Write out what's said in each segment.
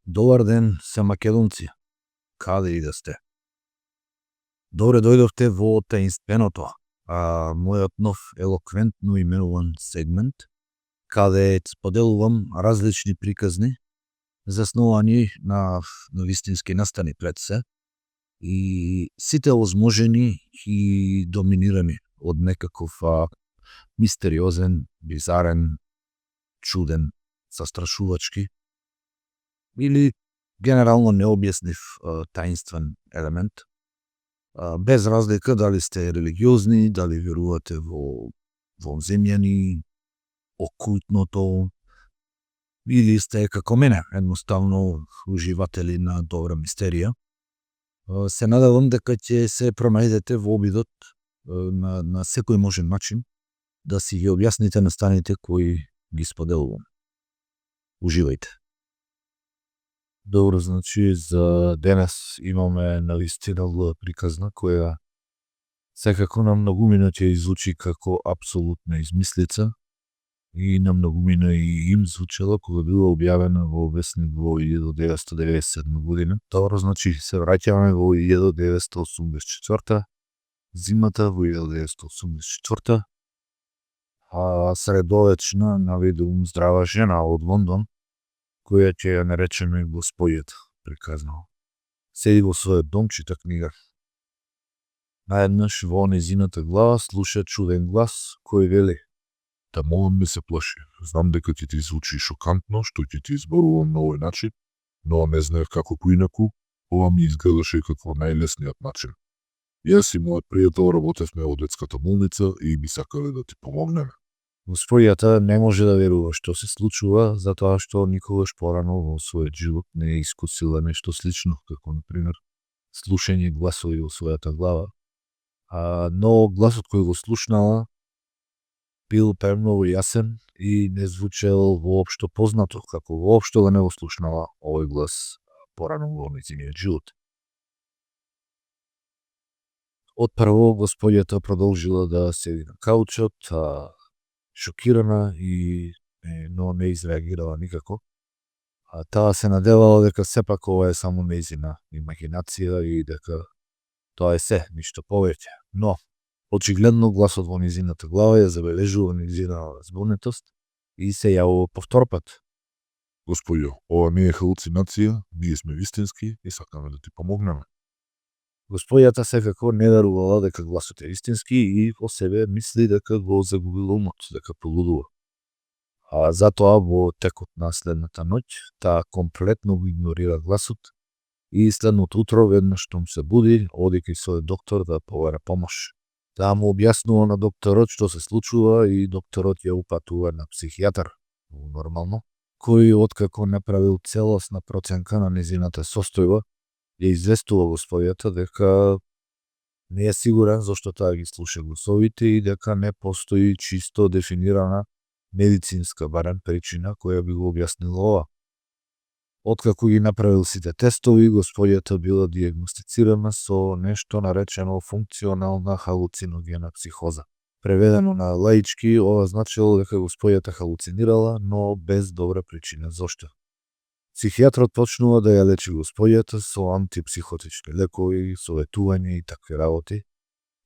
Добар ден, се македонци. Каде и да сте? Добре дојдовте во таинственото, мојот нов елоквентно именуван сегмент, каде споделувам различни приказни, засновани на вистински настани пред се, и сите озможени и доминирани од некаков мистериозен, бизарен, чуден, застрашувачки или генерално необјаснив таинствен елемент, без разлика дали сте религиозни, дали верувате во земјани, окултното, или сте како мене, едноставно уживатели на добра мистерија. Се надевам дека ќе се пронајдете во обидот на секој можен начин да си ги објасните настаните кои ги споделувам. Уживајте. Добро, значи за денес имаме навистина ла приказна која секако на многумина ќе иззвучи како апсолутна измислица и на многумина и им звучела кога била објавена во весник во 1997 година. Добро, значи се враќаме во 1984, зимата во 1984, средовечна наведувам здрава жена од Лондон, која ќе ја наречеме Госпојата, приказнала. Седи во својот дом, чита книга. Наеднаш во незината глава слуша чуден глас кој вели: "Да молам не се плаши. Знам дека ќе ти звучи шокантно што ќе ти изборувам на овој начин, но не знаев како поинаку, ова ми изгледаше како најлесниот начин. Јас и мојот пријател работевме во детската болница и би сакале да ти помогнеме." Госпојата не може да верува што се случува, затоа што никогаш порано во својот живот не е искусила нешто слично, како например слушање гласови во својата глава. Но гласот кој го слушнала бил премногу јасен и не звучел воопшто познато, како воопшто да не го слушнала овој глас порано во нејзиниот живот. Отпрво госпојата продолжила да седи на каучот, шокирана но не изреагирала никако. Таа се надевала дека сепак ова е само нејзина имагинација и дека тоа е се, ништо повеќе. Но, очигледно гласот во низината глава ја забележува низина збунетост и се јавува повторпат. "Господјо, ова не е халуцинација, ние сме вистински и сакаме да ти помогнеме." Госпојата секако не верувала дека гласот е вистински и во себе мисли дека го загубила умот, дека полудува. Затоа во текот на следната ноќ таа комплетно го игнорира гласот и следното утро веднаш штом се буди, оди кај својот доктор да побара помош. Таа му објаснува на докторот што се случува и докторот ја упатува на психијатар, нормално, кој откако направил целосна проценка на незината состојба, ја известува госпојата дека не е сигурен зашто таа ги слуша гласовите и дека не постои чисто дефинирана медицинска барем причина која би го објаснила ова. Откако ги направил сите тестови, госпојата била диагностицирана со нешто наречено функционална халуциногена психоза. Преведено на лаички, ова значило дека госпојата халуцинирала, но без добра причина зошто. Психијатрот почнува да ја лечи госпојата со антипсихотични лекови, советување и такви работи.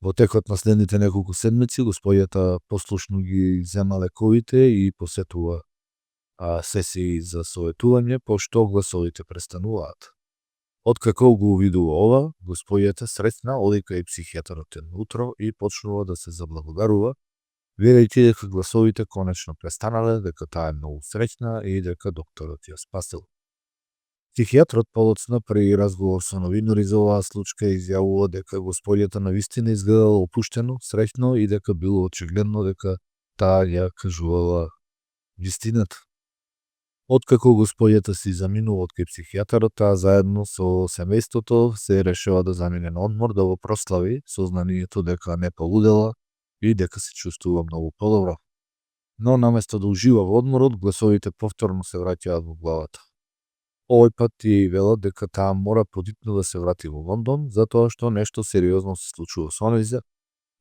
Во текот на следните неколку седмици госпојата послушно ги зема лековите и посетува сесии за советување, пошто гласовите престануваат. Откако го увидува ова, госпојата среќна оди кај психијатарот едно утро и почнува да се заблагодарува, верејќи дека гласовите конечно престанале, дека таа е многу среќна и дека докторот ја спасил. Психијатрот подоцна при разговор со новинари за оваа случка изјавува дека госпојата навистина изгледала опуштено, среќно и дека било очигледно дека таа ја кажувала вистината. Откако госпојата си заминува од кај психијатарот, таа заедно со семејството се решила да замине на одмор да го прослави сознанието дека не полудела и дека се чувствува многу подобро. Но наместо да ужива во одморот, гласовите повторно се враќаат во главата. Овој пат ја велат дека таа мора подитно да се врати во Лондон, затоа што нешто сериозно се случува со нејза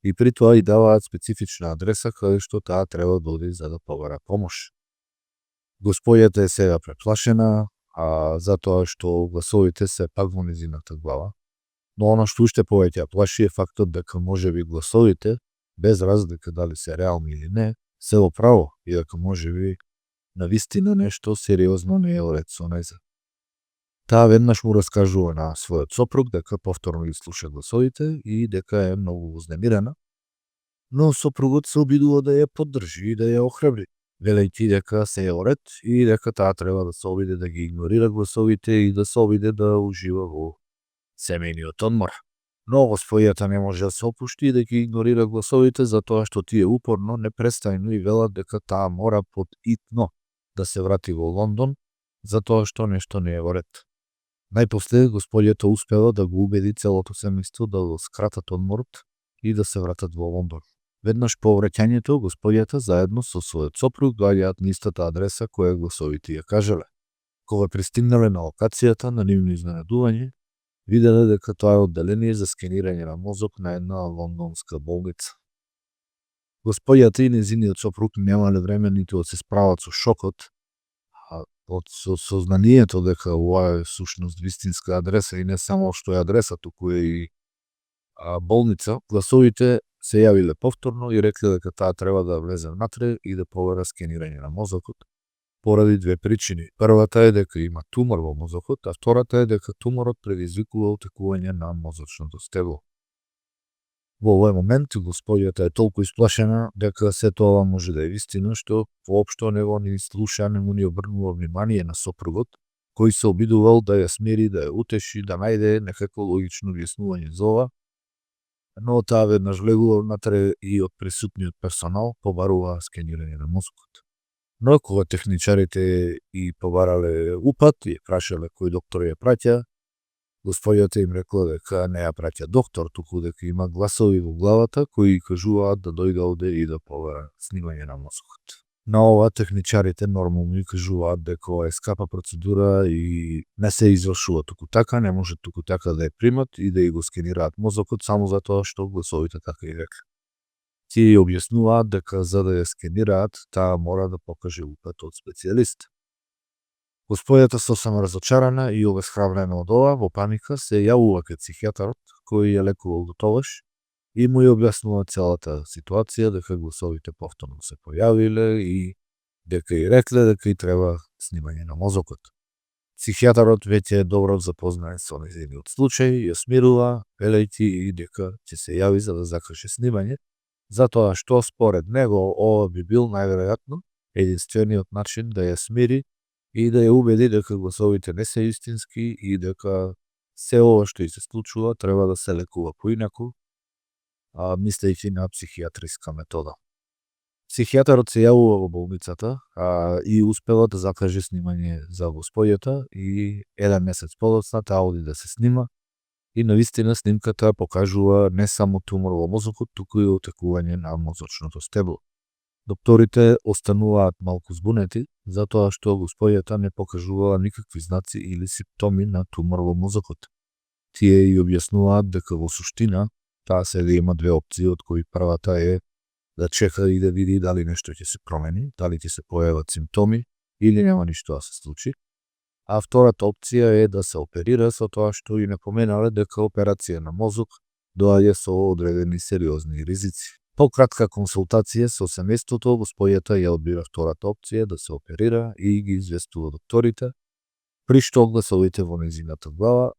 и при тоа и даваат специфична адреса каде што таа треба да оди за да побара помош. Госпојата е сега преплашена, затоа што гласовите се пак во незината глава. Но она што уште повеќе ја плаши е фактот дека можеби гласовите, без разлика дали се реални или не, се во право и дека можеби навистина нешто сериозно не е уред со нејза. Таа веднаш му раскажува на својот сопруг дека повторно ги слуша гласовите и дека е многу вознемирена, но сопругот се обидува да ја поддржи и да ја охрабри, велејќи дека се е уред и дека таа треба да се обиде да ги игнорира гласовите и да се обиде да ужива во семејниот одмор. Но господјата не може да се опушти и да ги игнорира гласовите затоа што тие упорно, непрестајно и велат дека таа мора под итно да се врати во Лондон затоа што нешто не е во ред. Најпосле господјата успела да го убеди целото семејство да го скратат одморот и да се вратат во Лондон. Веднаш по враќањето, господјата заедно со својот сопруг доаѓаат на истата адреса која гласовите ја кажале. Кога пристигнале на локацијата, на нивно изненадување, виделе дека тоа е одделение за скенирање на мозок на една лондонска болница. Господјата и незиниот сопруг немале време ниту да се справат со шокот, од сознанието дека ова е сушност вистинска адреса и не само што е адреса, туку е и болница. Гласовите се јавиле повторно и рекле дека таа треба да влезе внатре и да побара скенирање на мозокот поради две причини. Првата е дека има тумор во мозокот, а втората е дека туморот предизвикува отекување на мозочното стебло. Во овој момент господјата е толку исплашена дека се тоа може да е вистина што воопшто не го ни слуша, не му ни обрнува внимание на сопругот, кој се обидувал да ја смири, да ја утеши, да најде некако логично објаснување за ова, но таа веднаш влегува внатре и од присутниот персонал побарува скенирање на мозокот. Но кога техничарите и побарале упат и прашале кој доктор ја праќа, господјата им рекла дека не ја праќа доктор, туку дека има гласови во главата кои кажуваат да дојде овде и да побара снимање на мозокот. На ова техничарите нормално кажуваат дека ова е скапа процедура и не се извршува туку така, не може туку така да ја примат и да ја го скенираат мозокот само затоа што гласовите така и рекле. Тие објаснуваат дека за да ја скенираат, таа мора да покаже упат од специјалист. Господјата сосема разочарана и обесхрабрена од ова, во паника се јавува кај психијатарот кој ја лекувал до тогаш и му ја објаснува целата ситуација, дека гласовите повторно се појавиле и дека и рекле дека и треба снимање на мозокот. Психијатарот веќе е добро запознаен со нејзиниот случај, ја смирува, велејќи и дека ќе се јави за да закаже снимање, затоа што според него ова би бил најверојатно единствениот начин да ја смири и да ја убеди дека гласовите не се истински и дека се ова што и се случува треба да се лекува поинаку, мислејќи на психијатриска метода. Психијатарот се јавува во болницата и успела да закаже снимање за господјата и еден месец подоцна таа оди да се снима и навистина снимката покажува не само тумор во мозокот, туку и отекување на мозочното стебло. Докторите остануваат малку збунети, затоа што господјата не покажувала никакви знаци или симптоми на тумор во мозокот. Тие и објаснуваат дека во суштина таа сега има две опции, од кои првата е да чека и да види дали нешто ќе се промени, дали ќе се појават симптоми или нема ништо да се случи. А втората опција е да се оперира, со тоа што и не поменале дека операција на мозок доаѓа со одредени сериозни ризици. По кратка консултација со семејството, господјата ја одбира втората опција да се оперира и ги известува докторите, при што гласовите во нејзината глава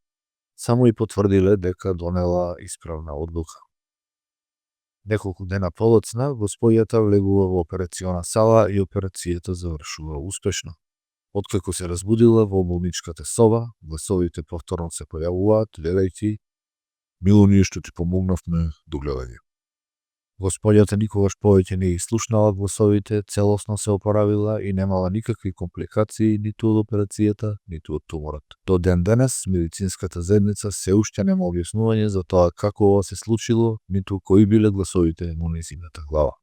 само и потврдиле дека донела исправна одлука. Неколку дена подоцна, господјата влегува во операциона сала и операцијата завршува успешно. Откако се разбудила во болничката соба, гласовите повторно се појавуваат, велејќи: "Мило, ние што ти помогнавме, до гледање." Господјата никогаш повеќе не ги слушнала гласовите, целосно се опоравила и немала никакви компликации ниту од операцијата, ниту од туморот. До ден денес, медицинската заедница се уште нема објаснување за тоа како ова се случило, ниту кои биле гласовите во нејзината глава.